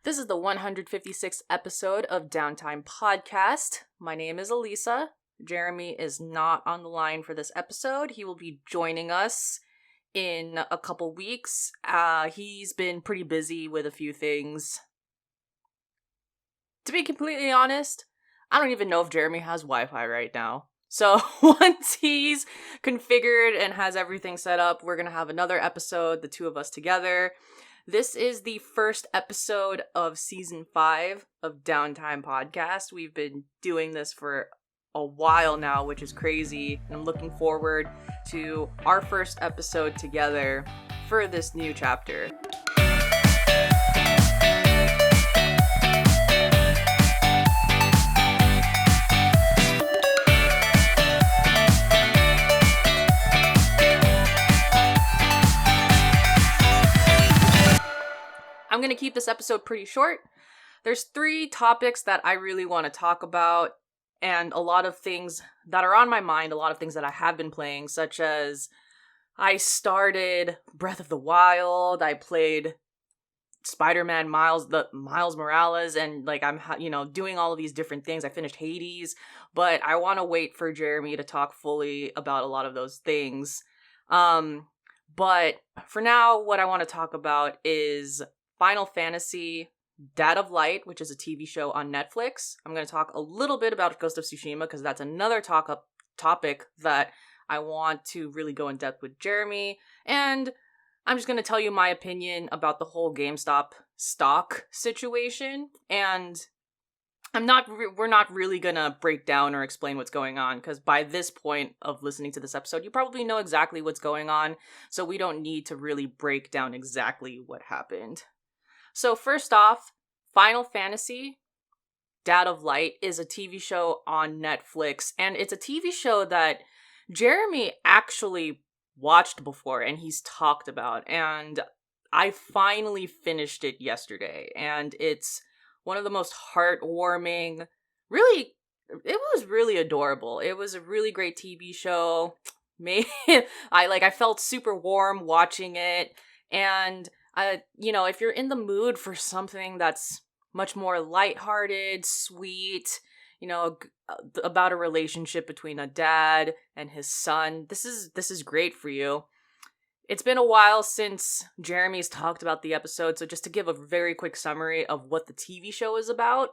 This is the 156th episode of Downtime Podcast. My name is Alyssa. Jeremy is not on the line for this episode. He will be joining us in a couple weeks. He's been pretty busy with a few things. To be completely honest, I don't even know if Jeremy has Wi-Fi right now. So once he's configured and has everything set up, we're going to have another episode, the two of us together. This is the first episode of Season 5 of Downtime Podcast. We've been doing this for a while now, which is crazy. And I'm looking forward to our first episode together for this new chapter. I'm going to keep this episode pretty short. There's 3 topics that I really want to talk about, and a lot of things that are on my mind, a lot of things that I have been playing, such as I started Breath of the Wild, I played Spider-Man Miles Morales, and I'm doing all of these different things. I finished Hades, but I want to wait for Jeremy to talk fully about a lot of those things. But for now, what I want to talk about is Final Fantasy Dead of Light, which is a TV show on Netflix. I'm going to talk a little bit about Ghost of Tsushima because that's another topic that I want to really go in depth with Jeremy. And I'm just going to tell you my opinion about the whole GameStop stock situation. And we're not really going to break down or explain what's going on because by this point of listening to this episode, you probably know exactly what's going on. So we don't need to really break down exactly what happened. So first off, Final Fantasy Dead of Light is a TV show on Netflix, and it's a TV show that Jeremy actually watched before and he's talked about, and I finally finished it yesterday, and it's one of the most heartwarming, it was really adorable. It was a really great TV show. I felt super warm watching it, and if you're in the mood for something that's much more lighthearted, sweet, about a relationship between a dad and his son, this is great for you. It's been a while since Jeremy's talked about the episode, so just to give a very quick summary of what the TV show is about.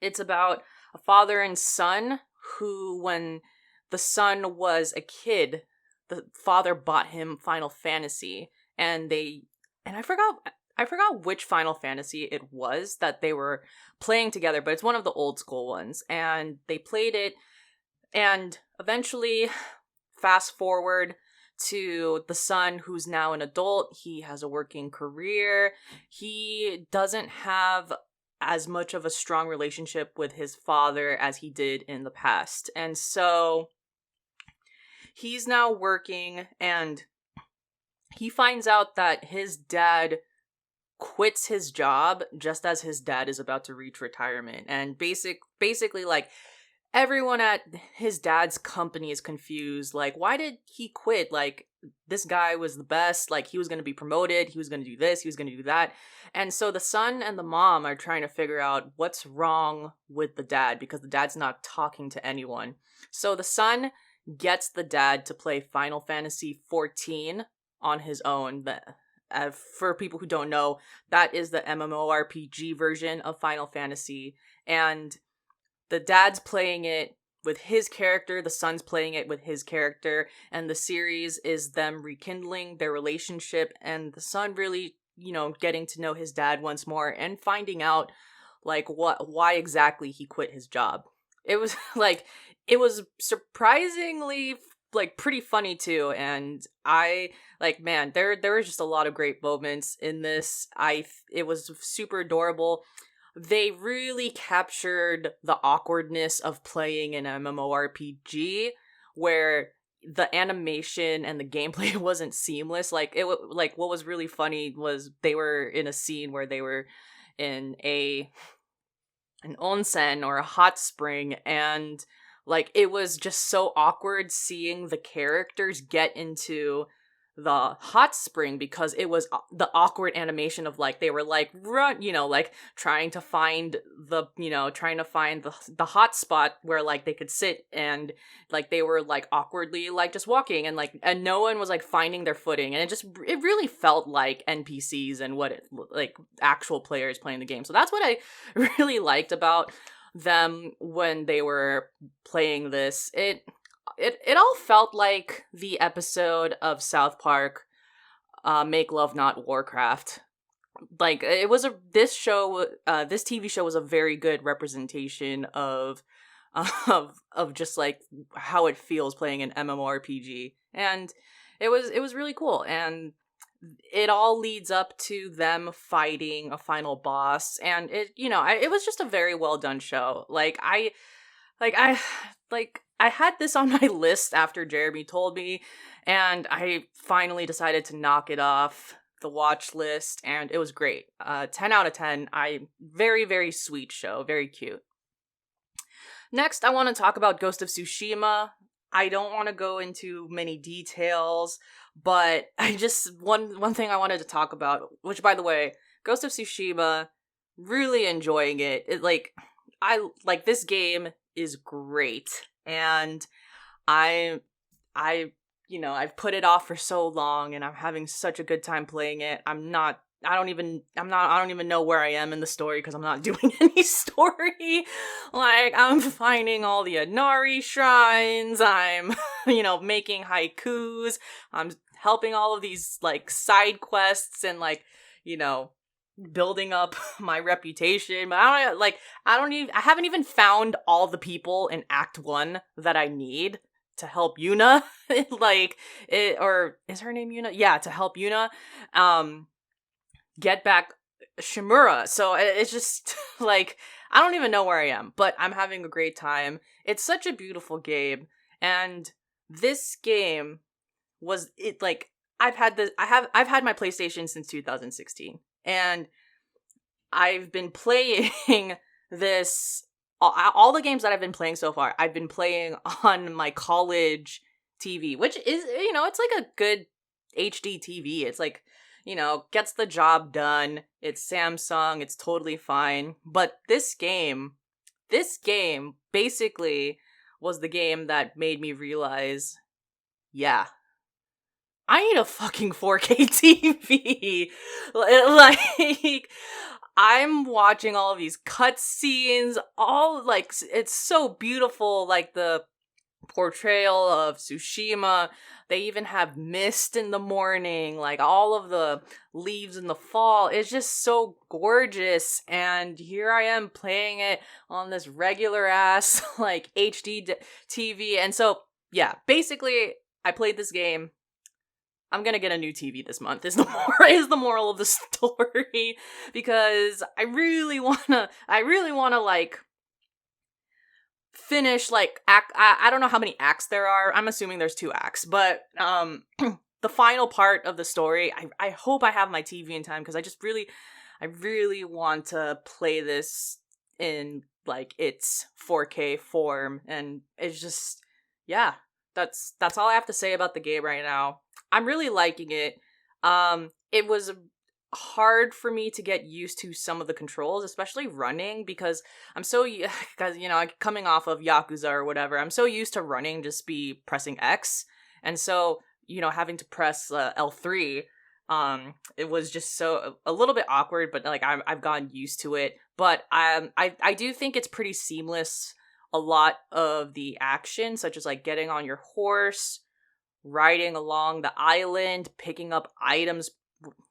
It's about a father and son who, when the son was a kid, the father bought him Final Fantasy, and I forgot which Final Fantasy it was that they were playing together, but it's one of the old school ones. And they played it, and eventually, fast forward to the son who's now an adult. He has a working career. He doesn't have as much of a strong relationship with his father as he did in the past. And so he's now working, and he finds out that his dad quits his job just as his dad is about to reach retirement. And basically, everyone at his dad's company is confused. Why did he quit? This guy was the best. He was going to be promoted. He was going to do this. He was going to do that. And so the son and the mom are trying to figure out what's wrong with the dad because the dad's not talking to anyone. So the son gets the dad to play Final Fantasy XIV on his own. For people who don't know, that is the MMORPG version of Final Fantasy, and the dad's playing it with his character, the son's playing it with his character, and the series is them rekindling their relationship, and the son really, getting to know his dad once more, and finding out, why exactly he quit his job. It was, it was surprisingly pretty funny too, and I there was just a lot of great moments in this. It was super adorable. They really captured the awkwardness of playing an MMORPG where the animation and the gameplay wasn't seamless. What was really funny was they were in a scene where they were in an onsen or a hot spring, and it was just so awkward seeing the characters get into the hot spring because it was the awkward animation of like they were like run, like trying to find the hot spot where like they could sit, and like they were like awkwardly like just walking, and no one was like finding their footing, and it really felt like NPCs and what it like actual players playing the game. So that's what I really liked about them when they were playing this. It all felt like the episode of South Park, Make Love Not Warcraft. Like it was this TV show was a very good representation of just like how it feels playing an MMORPG, and it was really cool, and it all leads up to them fighting a final boss, and it was just a very well done show. I had this on my list after Jeremy told me, and I finally decided to knock it off the watch list, and it was great. 10 out of 10. Very, very sweet show. Very cute. Next, I want to talk about Ghost of Tsushima. I don't want to go into many details, but one thing I wanted to talk about, which by the way, Ghost of Tsushima, really enjoying it. This game is great, and I've put it off for so long, and I'm having such a good time playing it. I don't even know where I am in the story because I'm not doing any story. Like, I'm finding all the Inari shrines, I'm, making haikus, I'm helping all of these, like, side quests, and, like, building up my reputation. But I haven't even found all the people in Act 1 that I need to help Yuna. Or is her name Yuna? Yeah, to help Yuna get back Shimura. So it's just like, I don't even know where I am, but I'm having a great time. It's such a beautiful game, and this game I've had my PlayStation since 2016, and I've been playing this. All the games that I've been playing so far, I've been playing on my college TV, which is, it's like a good HD TV. It's like, gets the job done. It's Samsung. It's totally fine. But this game basically was the game that made me realize, yeah, I need a fucking 4K TV. Like, I'm watching all of these cutscenes, all, like, it's so beautiful, like, the portrayal of Tsushima. They even have mist in the morning, like, all of the leaves in the fall. It's just so gorgeous, and here I am playing it on this regular-ass, like, HD TV, and so, yeah, basically, I played this game. I'm gonna get a new TV this month, is the moral of the story, because I really wanna, like, finish, like, I don't know how many acts there are. I'm assuming there's 2 acts, but, the final part of the story, I hope I have my TV in time, because I really want to play this in, like, its 4K form, and it's just, yeah, that's all I have to say about the game right now. I'm really liking it. It was hard for me to get used to some of the controls, especially running, because coming off of Yakuza or whatever, I'm so used to running, just be pressing X, and so, having to press L3, it was just a little bit awkward, but like I've gotten used to it. But I do think it's pretty seamless. A lot of the action, such as like getting on your horse, riding along the island, picking up items,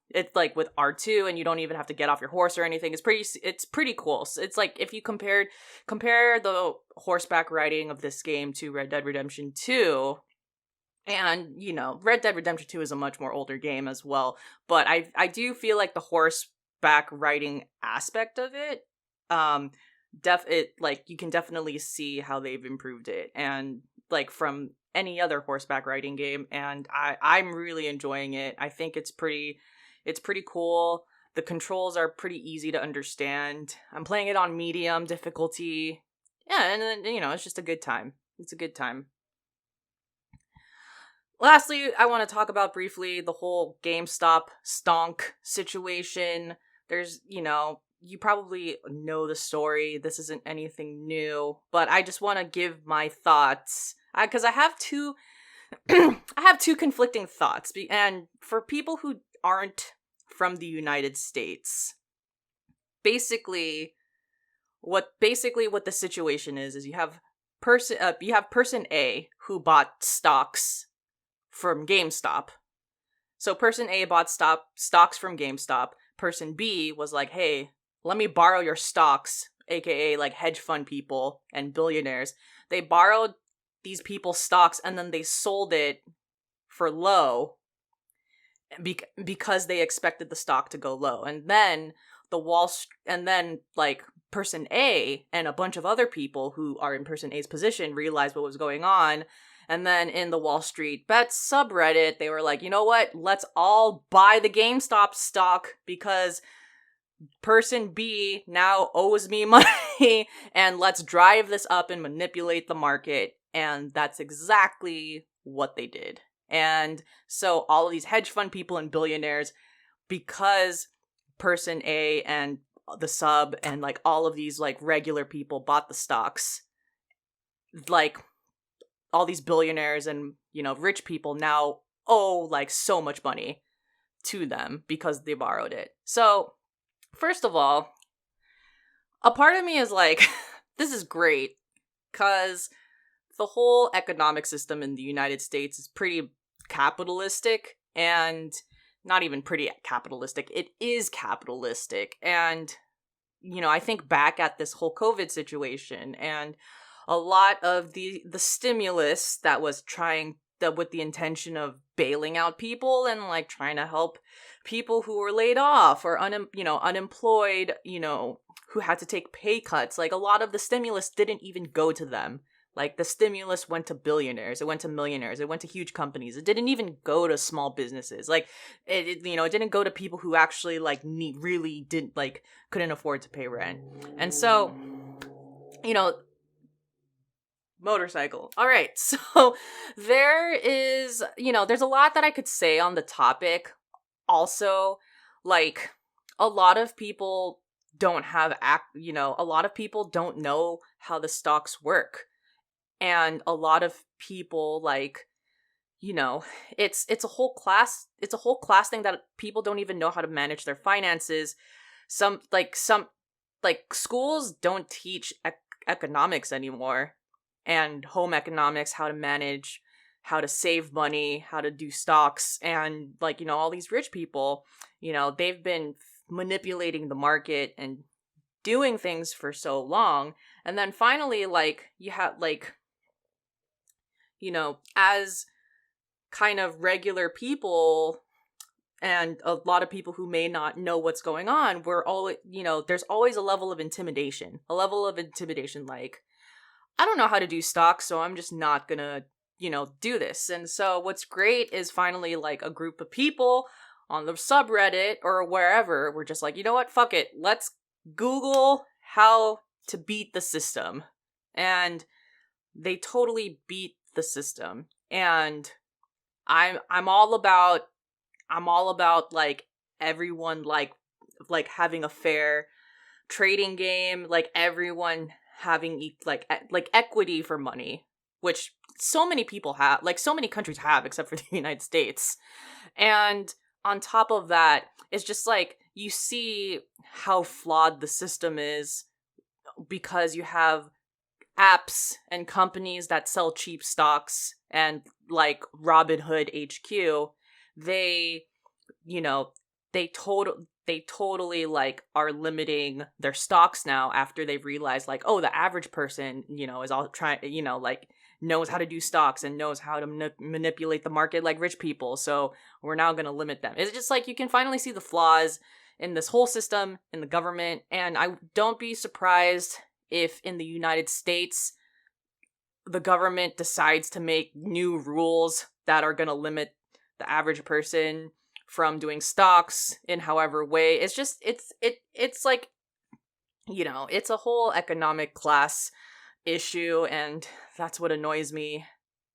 it's like with R2, and you don't even have to get off your horse or anything. It's pretty cool. So it's like if you compare the horseback riding of this game to Red Dead Redemption 2, and Red Dead Redemption 2 is a much more older game as well, but I do feel like the horseback riding aspect of it, you can definitely see how they've improved it, and like from any other horseback riding game, and I'm really enjoying it. I think it's pretty cool. The controls are pretty easy to understand. I'm playing it on medium difficulty. Yeah, and then, it's just a good time. It's a good time. lastly, I want to talk about briefly the whole GameStop stonk situation. There's, you probably know the story. This isn't anything new, but I just want to give my thoughts because I have two I have two conflicting thoughts. And for people who aren't from the United States, basically what the situation is you have person A who bought stocks from GameStop. So person A bought stocks from GameStop. Person B was like, "Hey, let me borrow your stocks," aka like hedge fund people and billionaires. They borrowed these people's stocks and then they sold it for low because they expected the stock to go low. And then like person A and a bunch of other people who are in person A's position realized what was going on. And then in the Wall Street Bets subreddit, they were like, you know what? Let's all buy the GameStop stock because person B now owes me money and let's drive this up and manipulate the market. And that's exactly what they did. And so all of these hedge fund people and billionaires, because person A and the sub and like all of these like regular people bought the stocks, like all these billionaires and, rich people now owe like so much money to them because they borrowed it. So first of all, a part of me is like, this is great because the whole economic system in the United States is pretty capitalistic, and not even pretty capitalistic. It is capitalistic. And, I think back at this whole COVID situation and a lot of the stimulus that was with the intention of bailing out people and like trying to help people who were laid off or unemployed, who had to take pay cuts. Like a lot of the stimulus didn't even go to them. Like the stimulus went to billionaires, it went to millionaires, it went to huge companies. It didn't even go to small businesses. Like it didn't go to people who actually like really didn't like couldn't afford to pay rent. And so, motorcycle. All right. So there's a lot that I could say on the topic. Also, like a lot of people don't have a lot of people don't know how the stocks work. And a lot of people like, it's a whole class thing that people don't even know how to manage their finances. Some schools don't teach economics anymore and home economics, how to manage, how to save money, how to do stocks. And like, all these rich people, they've been manipulating the market and doing things for so long. And then finally, like you have like, as kind of regular people and a lot of people who may not know what's going on, we're all, there's always a level of intimidation. Like, I don't know how to do stocks, so I'm just not gonna, do this. And so what's great is finally like a group of people on the subreddit or wherever, we're just like, you know what, fuck it. Let's Google how to beat the system. And they totally beat the system. And I'm all about like everyone like having a fair trading game, like everyone having like equity for money, which so many people have, like so many countries have except for the United States. And on top of that, it's just like you see how flawed the system is because you have apps and companies that sell cheap stocks, and like Robinhood HQ, they totally like are limiting their stocks now after they've realized like, oh, the average person, is all trying, like knows how to do stocks and knows how to manipulate the market like rich people. So we're now going to limit them. It's just like you can finally see the flaws in this whole system, in the government. And I don't be surprised if in the United States, the government decides to make new rules that are going to limit the average person from doing stocks in however way. It's just, it's like, it's a whole economic class issue, and that's what annoys me.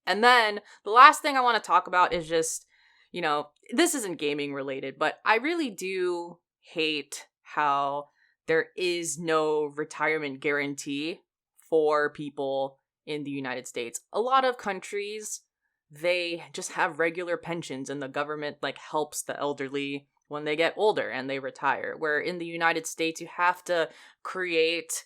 And then the last thing I want to talk about is just, this isn't gaming related, but I really do hate how there is no retirement guarantee for people in the United States. A lot of countries, they just have regular pensions and the government helps the elderly when they get older and they retire. Where in the United States, you have to create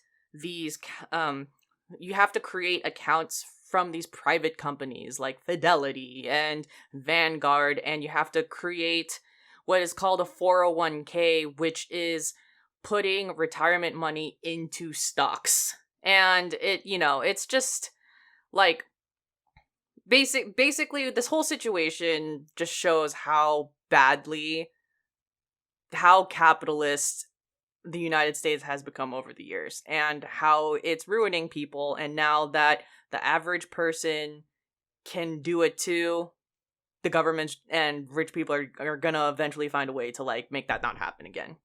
accounts from these private companies like Fidelity and Vanguard, and you have to create what is called a 401k, which is putting retirement money into stocks. And it's just basically this whole situation just shows how capitalist the United States has become over the years and how it's ruining people. And now that the average person can do it too, the government and rich people are gonna eventually find a way to make that not happen again.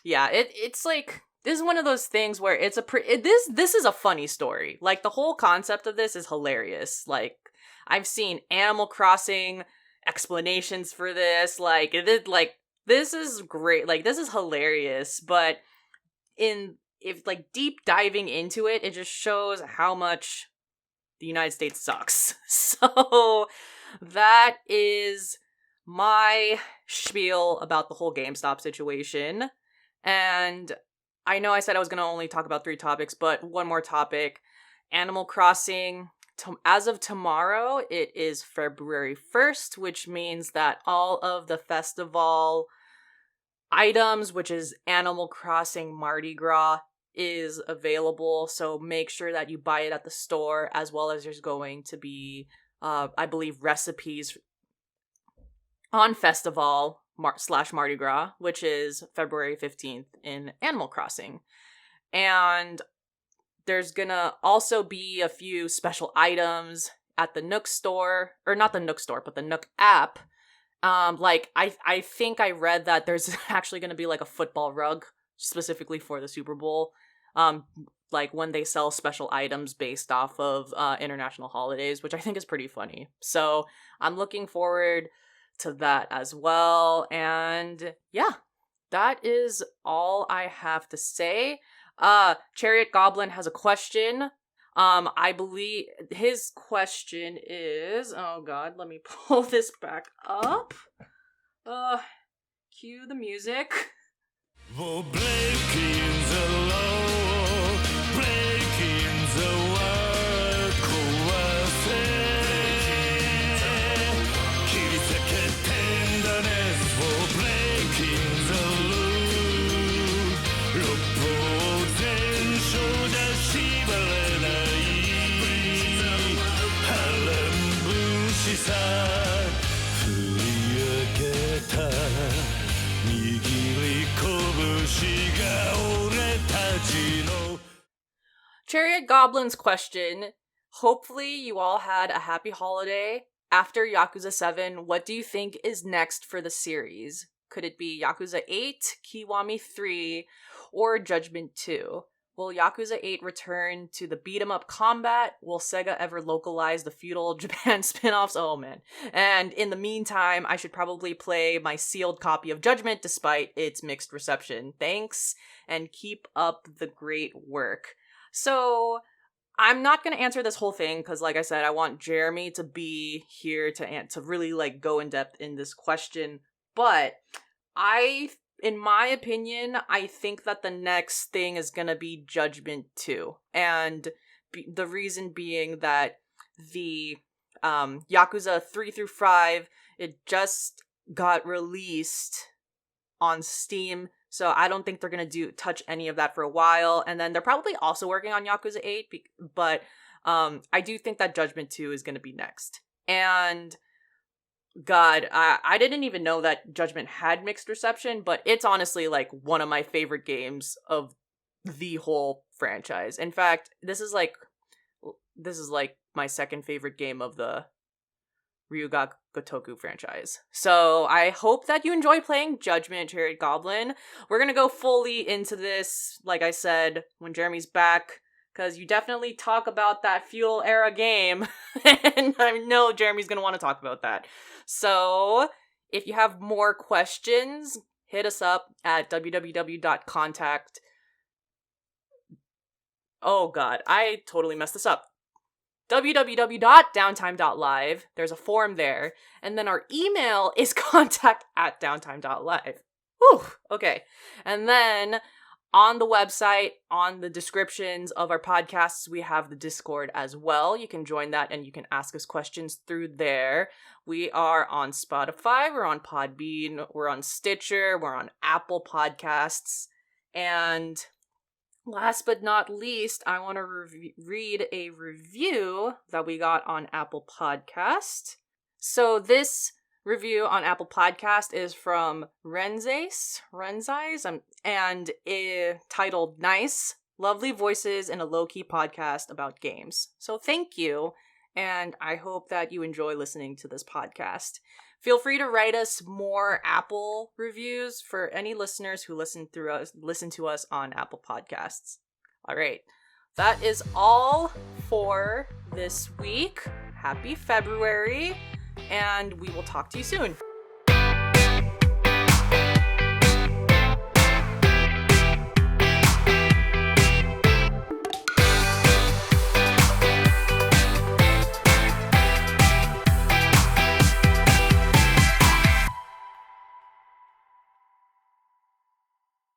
It's this is one of those things where it's this is a funny story. The whole concept of this is hilarious. I've seen Animal Crossing explanations for this. This is great. This is hilarious. But if deep diving into it, it just shows how much the United States sucks. So that is my spiel about the whole GameStop situation. And I know I said I was going to only talk about 3 topics, but one more topic. Animal Crossing. As of tomorrow, it is February 1st, which means that all of the Festivale items, which is Animal Crossing Mardi Gras, is available. So make sure that you buy it at the store, as well as there's going to be, I believe, recipes on Festivale / Mardi Gras, which is February 15th in Animal Crossing. And there's gonna also be a few special items at the Nook store, or not the Nook store, but the Nook app. I think I read that there's actually gonna be a football rug specifically for the Super Bowl. When they sell special items based off of international holidays, which I think is pretty funny. So I'm looking forward to that as well. And yeah, that is all I have to say. Chariot Goblin has a question. I believe his question is, oh god, let me pull this back up. Cue the music. Chariot Goblin's question. Hopefully you all had a happy holiday. After Yakuza 7, what do you think is next for the series? Could it be Yakuza 8, Kiwami 3, or Judgment 2? Will Yakuza 8 return to the beat-em-up combat? Will Sega ever localize the feudal Japan spin-offs? Oh man. And in the meantime, I should probably play my sealed copy of Judgment despite its mixed reception. Thanks, and keep up the great work. So, I'm not going to answer this whole thing because, like I said, I want Jeremy to be here to really, go in depth in this question. But in my opinion, I think that the next thing is going to be Judgment 2. And the reason being that the Yakuza 3 through 5, it just got released on Steam. So I don't think they're going to touch any of that for a while. And then they're probably also working on Yakuza 8, but I do think that Judgment 2 is going to be next. And God, I didn't even know that Judgment had mixed reception, but it's honestly one of my favorite games of the whole franchise. In fact, this is my second favorite game of the Ryuga Gotoku franchise. So I hope that you enjoy playing Judgment, Chariot Goblin. We're gonna go fully into this, like I said, when Jeremy's back because you definitely talk about that Feudal era game, and I know Jeremy's going to want to talk about that. So, if you have more questions, hit us up at www.contact. Oh god, I totally messed this up. www.Downtime.Live. There's a form there. And then our email is contact@Downtime.Live. Whew, okay. And then on the website, on the descriptions of our podcasts, we have the Discord as well. You can join that and you can ask us questions through there. We are on Spotify, we're on Podbean, we're on Stitcher, we're on Apple Podcasts. And last but not least, I want to read a review that we got on Apple Podcast. So this review on Apple Podcast is from Renzais, and titled "Nice, Lovely Voices in a Low-Key Podcast About Games." So thank you, and I hope that you enjoy listening to this podcast. Feel free to write us more Apple reviews for any listeners who listen to us on Apple Podcasts. All right, that is all for this week. Happy February, and we will talk to you soon.